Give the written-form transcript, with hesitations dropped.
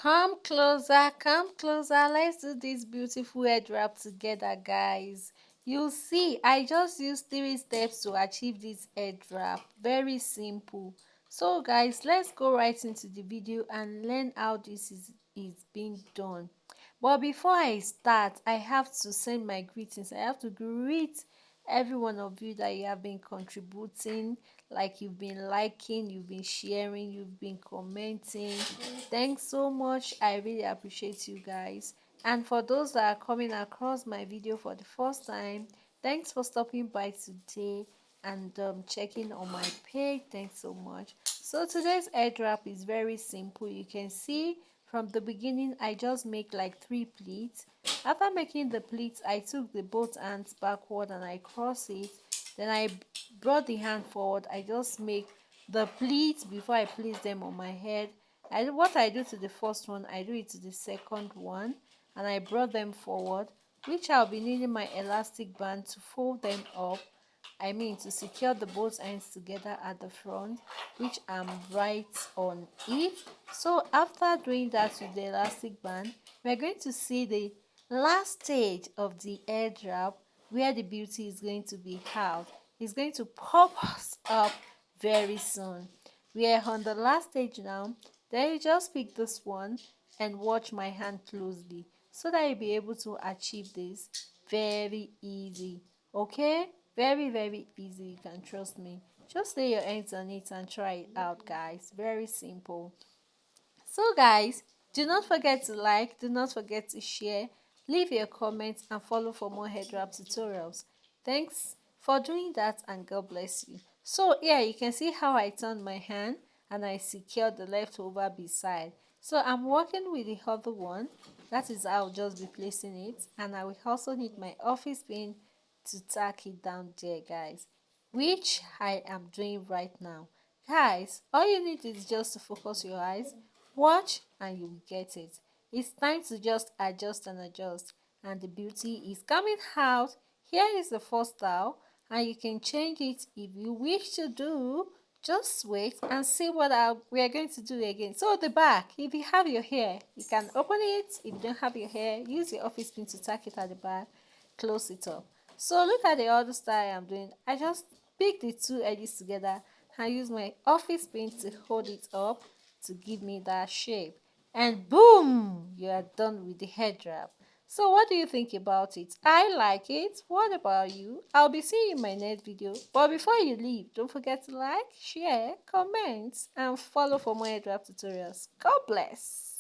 Come closer. Let's do this beautiful head wrap together, guys. You'll see, I just used 3 steps to achieve this head wrap. Very simple. So, guys, let's go right into the video and learn how this is being done. But before I start, I have to send my greetings. I have to greet every one of you that you have been contributing, like you've been liking, you've been sharing, you've been commenting. Thanks so much. I really appreciate you guys. And for those that are coming across my video for the first time, thanks for stopping by today and checking on my page. Thanks so much. So today's head wrap is very simple. You can see from the beginning I just make like 3 pleats. After making the pleats, I took the both hands backward and I cross it. Then I brought the hand forward. I just make the pleats before I place them on my head. What I do to the first one, I do it to the second one, and I brought them forward, which I'll be needing my elastic band to fold them up. I mean, to secure the both ends together at the front, which I'm right on it. So after doing that with the elastic band, we're going to see the last stage of the head wrap, where the beauty is going to be out. It's going to pop us up very soon. We are on the last stage now. Then you just pick this one and watch my hand closely so that you'll be able to achieve this very easy. Okay, very easy. You can trust me. Just lay your hands on it and try it out, guys. Very simple. So guys, do not forget to like, do not forget to share, leave your comments and follow for more head wrap tutorials. Thanks for doing that and God bless you. So here you can see how I turned my hand and I secured the leftover beside. So I'm working with the other one. That is how I'll just be placing it, and I will also need my office pin to tack it down there, guys, which I am doing right now. Guys, all you need is just to focus your eyes, watch, and you will get it. It's time to just adjust and adjust, and the beauty is coming out. Here is the first style, and you can change it if you wish to do. Just wait and see what we are going to do again. So the back, if you have your hair, you can open it. If you don't have your hair, use your office pin to tack it at the back, close it up. So look at the other style I'm doing. I just pick the two edges together and use my office pin to hold it up to give me that shape. And boom, you are done with the head wrap. So what do you think about it? I like it. What about you? I'll be seeing you in my next video. But before you leave, don't forget to like, share, comment, and follow for more head wrap tutorials. God bless.